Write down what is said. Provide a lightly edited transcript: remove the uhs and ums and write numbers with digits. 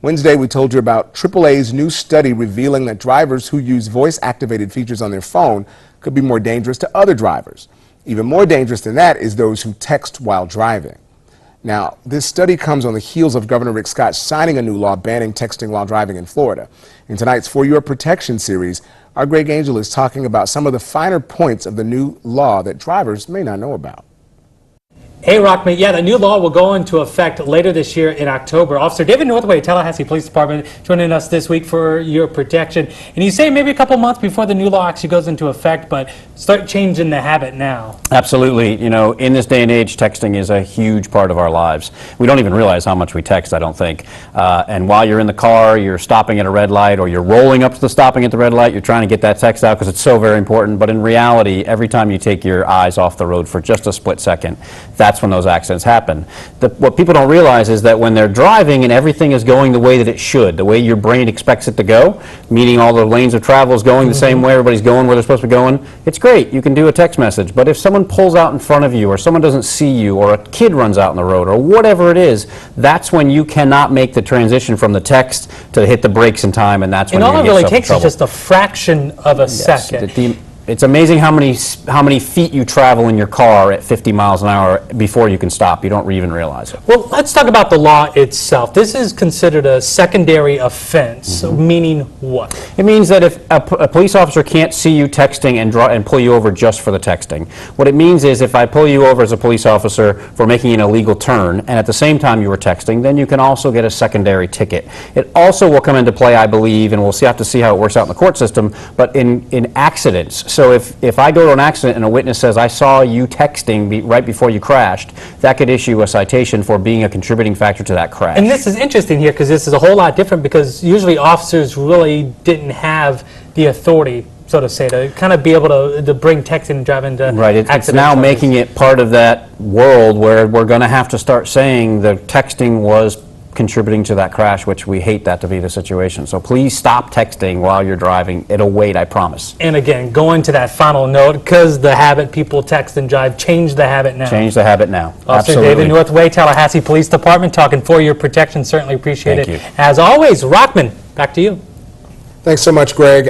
Wednesday, we told you about AAA's new study revealing that drivers who use voice-activated features on their phone could be more dangerous to other drivers. Even more dangerous than that is those who text while driving. Now, this study comes on the heels of Governor Rick Scott signing a new law banning texting while driving in Florida. In tonight's For Your Protection series, our Greg Angel is talking about some of the finer points of the new law that drivers may not know about. Hey, Rockman. Yeah, the new law will go into effect later this year in October. Officer David Northway, Tallahassee Police Department, joining us this week for Your Protection. And you say maybe a couple months before the new law actually goes into effect, but start changing the habit now. Absolutely. You know, in this day and age, texting is a huge part of our lives. We don't even realize how much we text, I don't think. And while you're in the car, you're stopping at a red light, or you're rolling up to the stopping at the red light, you're trying to get that text out because it's so very important. But in reality, every time you take your eyes off the road for just a split second, that's when those accidents happen. What people don't realize is that when they're driving and everything is going the way that it should, the way your brain expects it to go, meaning all the lanes of travel is going the same way, everybody's going where they're supposed to be going, it's great. You can do a text message. But if someone pulls out in front of you, or someone doesn't see you, or a kid runs out on the road, or whatever it is, that's when you cannot make the transition from the text to hit the brakes in time, and that's when all you it get really yourself in takes is trouble. just a fraction of a second. It's amazing how many feet you travel in your car at 50 miles an hour before you can stop. You don't even realize it. Well, let's talk about the law itself. This is considered a secondary offense, meaning what? It means that if a police officer can't see you texting and pull you over just for the texting, what it means is if I pull you over as a police officer for making an illegal turn and at the same time you were texting, then you can also get a secondary ticket. It also will come into play, I believe, and we'll have to see how it works out in the court system, but in accidents. So if I go to an accident and a witness says, I saw you texting right before you crashed, that could issue a citation for being a contributing factor to that crash. And this is interesting here because this is a whole lot different because usually officers really didn't have the authority, so to say, to kind of be able to bring texting and driving into accidents. It's now making it part of that world where we're going to have to start saying the texting was contributing to that crash, which we hate that to be the situation. So please stop texting while you're driving. It'll wait, I promise. And again, going to that final note, because the habit people text and drive, change the habit now. Change the habit now. Officer David Northway, Tallahassee Police Department, talking For Your Protection. Certainly appreciate it. Thank you. As always, Rockman, back to you. Thanks so much, Greg.